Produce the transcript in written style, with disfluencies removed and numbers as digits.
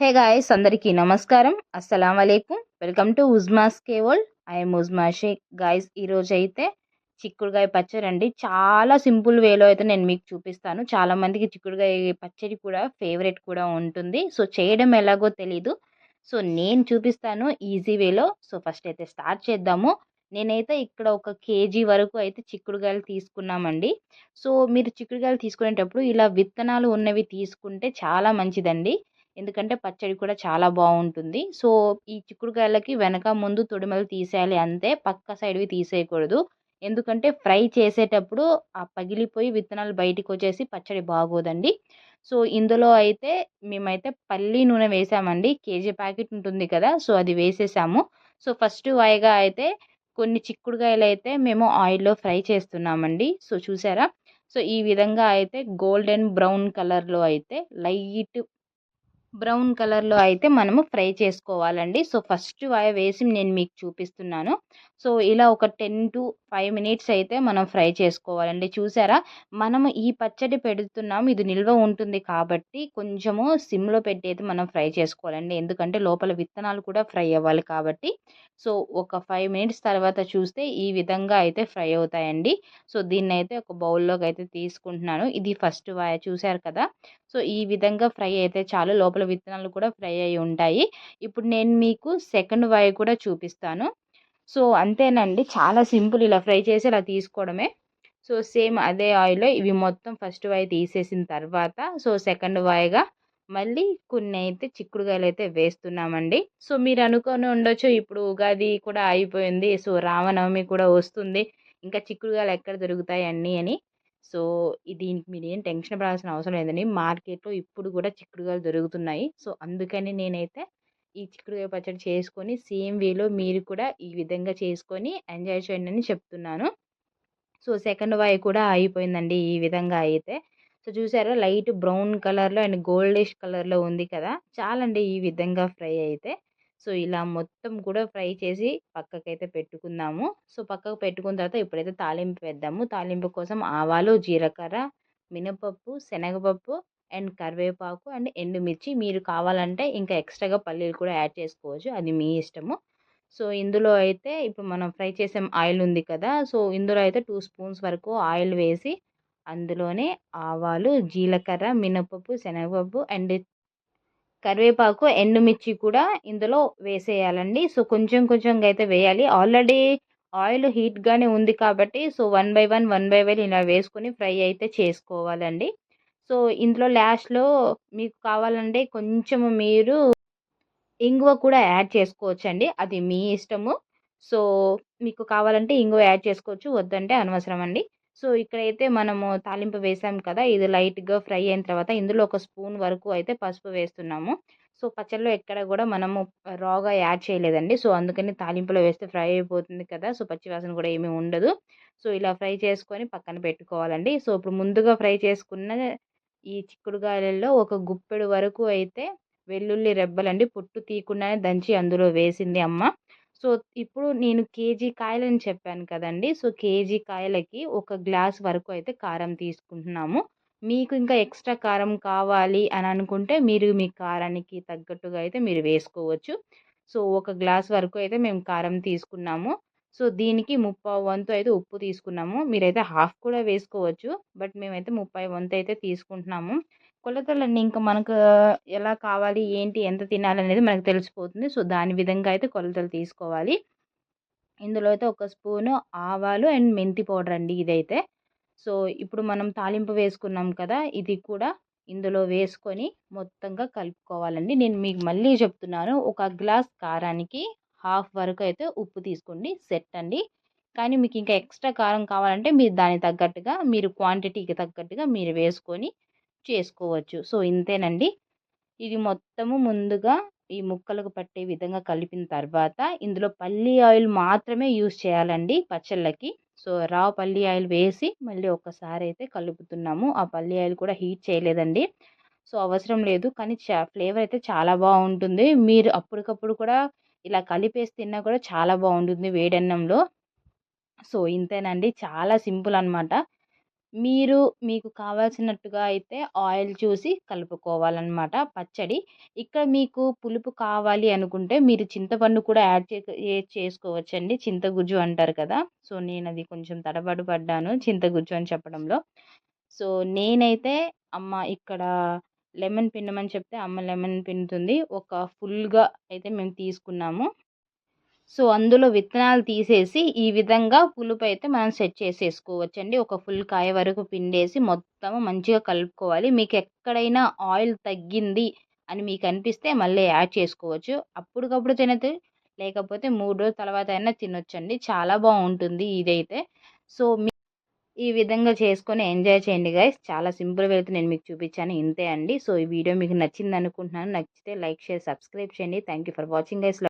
Hey guys, అందరికీ నమస్కారం. అస్సలం అలైకుం. వెల్కమ్ టు ఉజ్మాస్ కే world. I'm Uzma Shaikh. Guys, ఈరోజు అయితే చిక్కుడుగాయ పచ్చడి అండి. చాలా సింపుల్ వేలో అయితే నేను మీకు చూపిస్తాను. చాలా మందికి చిక్కుడుగాయ పచ్చడి కూడా ఫేవరెట్ కూడా ఉంటుంది. సో చేయడం ఎలాగో తెలీదు. సో నేను చూపిస్తాను ఈజీ వేలో. సో ఫస్ట్ అయితే స్టార్ట్ చేద్దాము. నేనైతే ఇక్కడ ఒక కేజీ వరకు అయితే చిక్కుడుగాయలు తీసుకున్నామండి. సో మీరు చిక్కుడుగాయలు తీసుకునేటప్పుడు ఇలా విత్తనాలు ఉన్నవి తీసుకుంటే చాలా మంచిదండి. ఎందుకంటే పచ్చడి కూడా చాలా బాగుంటుంది. సో ఈ చిక్కుడుకాయలకి వెనక ముందు తొడిమలు తీసేయాలి అంతే. పక్క సైడ్‌వి తీసేయకూడదు. ఎందుకంటే ఫ్రై చేసేటప్పుడు పగిలిపోయి విత్తనాలు బయటికొచ్చేసి పచ్చడి బాగోదండి. సో ఇందులో అయితే మేమైతే పల్లి నూనె వేసామండి. కేజీ ప్యాకెట్ ఉంటుంది కదా! సో అది వేసేసాము. సో ఫస్ట్ వాయిగా అయితే కొన్ని చిక్కుడుకాయలైతే మేము ఆయిల్‌లో ఫ్రై చేస్తున్నామండి. సో చూసారా? సో ఈ విధంగా అయితే గోల్డెన్ బ్రౌన్ కలర్‌లో అయితే లైట్ బ్రౌన్ కలర్‌లో అయితే మనము ఫ్రై చేసుకోవాలండి. సో ఫస్ట్ వేసి నేను మీకు చూపిస్తున్నాను. సో ఇలా ఒక 10-5 మినిట్స్ అయితే మనం ఫ్రై చేసుకోవాలండి. చూసారా? మనము ఈ పచ్చడి పెడుతున్నాము. ఇది నిల్వ ఉంటుంది కాబట్టి కొంచెము సిమ్‌లో పెట్టి అయితే మనం ఫ్రై చేసుకోవాలండి. ఎందుకంటే లోపల విత్తనాలు కూడా ఫ్రై అవ్వాలి కాబట్టి. సో ఒక 5 మినిట్స్ తర్వాత చూస్తే ఈ విధంగా అయితే ఫ్రై అవుతాయండి. సో దీన్నైతే ఒక బౌల్‌లోకి అయితే తీసుకుంటున్నాను. ఇది ఫస్ట్ చూసారు కదా! సో ఈ విధంగా ఫ్రై అయితే చాలు. లోపల విత్తనాలు కూడా ఫ్రై అయ్యి ఉంటాయి. ఇప్పుడు నేను మీకు సెకండ్ కూడా చూపిస్తాను. సో అంతేనండి. చాలా సింపుల్, ఇలా ఫ్రై చేసి ఇలా తీసుకోవడమే. సో సేమ్ అదే ఆయిల్‌లో ఇవి మొత్తం ఫస్ట్ తీసేసిన తర్వాత సో సెకండ్ మళ్ళీ కొన్నైతే చిక్కుడుగాయలైతే వేస్తున్నామండి. సో మీరు అనుకోని ఉండొచ్చు, ఇప్పుడు ఉగాది కూడా అయిపోయింది. సో రామనవమి కూడా వస్తుంది. ఇంకా చిక్కుడుగాయలు ఎక్కడ దొరుకుతాయి అన్నీ అని. సో దీనికి మీరేం టెన్షన్ పడాల్సిన అవసరం లేదండి. మార్కెట్‌లో ఇప్పుడు కూడా చిక్కుడుగాయలు దొరుకుతున్నాయి. సో అందుకని నేనైతే ఈ చిక్కుడుగాయ పచ్చడి చేసుకొని సేమ్ వేలో మీరు కూడా ఈ విధంగా చేసుకొని ఎంజాయ్ చేయండి అని చెప్తున్నాను. సో సెకండ్ కూడా అయిపోయిందండి ఈ విధంగా అయితే. సో చూసారా, లైట్ బ్రౌన్ కలర్‌లో అండ్ గోల్డిష్ కలర్‌లో ఉంది కదా! చాలండి ఈ విధంగా ఫ్రై అయితే. సో ఇలా మొత్తం కూడా ఫ్రై చేసి పక్కకైతే పెట్టుకుందాము. సో పక్కకు పెట్టుకున్న తర్వాత ఇప్పుడైతే తాలింపు వేద్దాము. తాలింపు కోసం ఆవాలు, జీలకర్ర, మినపప్పు, శనగపప్పు అండ్ కరివేపాకు అండ్ ఎండుమిర్చి. మీరు కావాలంటే ఇంకా ఎక్స్‌ట్రాగా పల్లీలు కూడా యాడ్ చేసుకోవచ్చు. అది మీ ఇష్టము. సో ఇందులో అయితే ఇప్పుడు మనం ఫ్రై చేసే ఆయిల్ ఉంది కదా! సో ఇందులో అయితే 2 స్పూన్స్ వరకు ఆయిల్ వేసి అందులోనే ఆవాలు, జీలకర్ర, మినపప్పు, శనగపప్పు అండ్ కరివేపాకు, ఎండుమిర్చి కూడా ఇందులో వేసేయాలండి. సో కొంచెం కొంచెంగా అయితే వేయాలి. ఆల్రెడీ ఆయిల్ హీట్‌గానే ఉంది కాబట్టి సో వన్ బై వన్ ఇలా వేసుకొని ఫ్రై అయితే చేసుకోవాలండి. సో ఇందులో లాస్ట్‌లో మీకు కావాలంటే కొంచెము మీరు ఇంగువ కూడా యాడ్ చేసుకోవచ్చండి. అది మీ ఇష్టము. సో, మీకు కావాలంటే ఇంగువ యాడ్ చేసుకోవచ్చు. వద్దంటే అనవసరం అండి. సో, ఇక్కడైతే మనము తాలింపు వేసాం కదా! ఇది లైట్‌గా ఫ్రై అయిన తర్వాత ఇందులో ఒక స్పూన్ వరకు అయితే పసుపు వేస్తున్నాము. సో, పచ్చడిలో ఎక్కడ గూడా మనము రాగా యాడ్ చేయలేదండి. సో, అందుకని తాలింపులో వేస్తే ఫ్రై అయిపోతుంది కదా! సో, పచ్చి వాసన కూడా ఏమీ ఉండదు. సో, ఇలా ఫ్రై చేసుకొని పక్కన పెట్టుకోవాలండి. సో, ఇప్పుడు ముందుగా ఫ్రై చేసుకున్న ఈ చిక్కుడుగాయలలో ఒక గుప్పెడు వరకు అయితే వెల్లుల్లి రెబ్బలండి, పొట్టు తీయకుండానే దంచి అందులో వేసింది అమ్మ. సో, ఇప్పుడు నేను కేజీ కాయలని చెప్పాను కదండీ! సో, కేజీ కాయలకి ఒక గ్లాస్ వరకు అయితే కారం తీసుకుంటున్నాము. మీకు ఇంకా ఎక్స్‌ట్రా కారం కావాలి అని అనుకుంటే మీరు మీ కారానికి తగ్గట్టుగా అయితే మీరు వేసుకోవచ్చు. సో, ఒక గ్లాస్ వరకు అయితే మేము కారం తీసుకున్నాము. సో, దీనికి ముప్పావు వంతు అయితే ఉప్పు తీసుకున్నాము. మీరైతే హాఫ్ కూడా వేసుకోవచ్చు. బట్ మేమైతే ముప్పావు వంతు అయితే తీసుకుంటున్నాము. కొలతలన్నీ ఇంకా మనకు ఎలా కావాలి, ఏంటి, ఎంత తినాలనేది మనకు తెలిసిపోతుంది. సో, దాని విధంగా అయితే కొలతలు తీసుకోవాలి. ఇందులో అయితే ఒక స్పూను ఆవాలు అండ్ మెంతి పౌడర్ అండి ఇదైతే. సో, ఇప్పుడు మనం తాలింపు వేసుకున్నాం కదా! ఇది కూడా ఇందులో వేసుకొని మొత్తంగా కలుపుకోవాలండి. నేను మీకు మళ్ళీ చెప్తున్నాను. ఒక గ్లాస్ కారానికి హాఫ్ వరకు అయితే ఉప్పు తీసుకోండి. సెట్ అండి. కానీ మీకు ఇంకా ఎక్స్‌ట్రా కారం కావాలంటే మీరు దానికి తగ్గట్టుగా మీరు క్వాంటిటీకి తగ్గట్టుగా మీరు వేసుకొని చేసుకోవచ్చు. సో, ఇంతేనండి. ఇది మొత్తము ముందుగా ఈ ముక్కలకు పట్టే విధంగా కలిపిన తర్వాత ఇందులో పల్లి ఆయిల్ మాత్రమే యూజ్ చేయాలండి పచ్చళ్ళకి. సో పల్లి ఆయిల్ వేసి మళ్ళీ ఒక్కసారి అయితే కలుపుతున్నాము. ఆ పల్లి ఆయిల్ కూడా హీట్ చేయలేదండి. సో అవసరం లేదు. కానీ ఫ్లేవర్ అయితే చాలా బాగుంటుంది. మీరు అప్పటికప్పుడు కూడా ఇలా కలిపేసి తిన్నా కూడా చాలా బాగుంటుంది వేడన్నంలో. సో ఇంతేనండి. చాలా సింపుల్ అనమాట. మీకు కావాల్సినట్టుగా అయితే ఆయిల్ చూసి కలుపుకోవాలనమాట పచ్చడి. ఇక్కడ మీకు పులుపు కావాలి అనుకుంటే మీరు చింతపండు కూడా చేసుకోవచ్చండి. చింతగుజ్జు అంటారు కదా! సో, నేనది కొంచెం తడబడు పడ్డాను చింతగుజ్జు అని చెప్పడంలో. సో, నేనైతే అమ్మ ఇక్కడ లెమన్ పిండమని చెప్తే అమ్మ లెమన్ పిండుతుంది. ఒక ఫుల్‌గా అయితే మేము తీసుకున్నాము. సో, అందులో విత్తనాలు తీసేసి ఈ విధంగా పులుపైతే మనం సెట్ చేసేసుకోవచ్చండి. ఒక ఫుల్ కాయ వరకు పిండేసి మొత్తం మంచిగా కలుపుకోవాలి. మీకెక్కడైనా ఆయిల్ తగ్గింది అని మీకనిపిస్తే మళ్ళీ యాడ్ చేసుకోవచ్చు. అప్పటికప్పుడు తినొద్దు. లేకపోతే 3 రోజుల తర్వాత అయినా తినొచ్చండి. చాలా బావుంటుంది ఇదైతే. సో, ఈ విధంగా చేసుకొని ఎంజాయ్ చేయండి గైస్. చాలా సింపుల్‌గా అయితే నేను మీకు చూపించాను. ఇంతే అండి. సో, ఈ వీడియో మీకు నచ్చిందనుకుంటున్నాను. నచ్చితే లైక్, షేర్, సబ్స్క్రైబ్ చేయండి. Thank you for watching guys.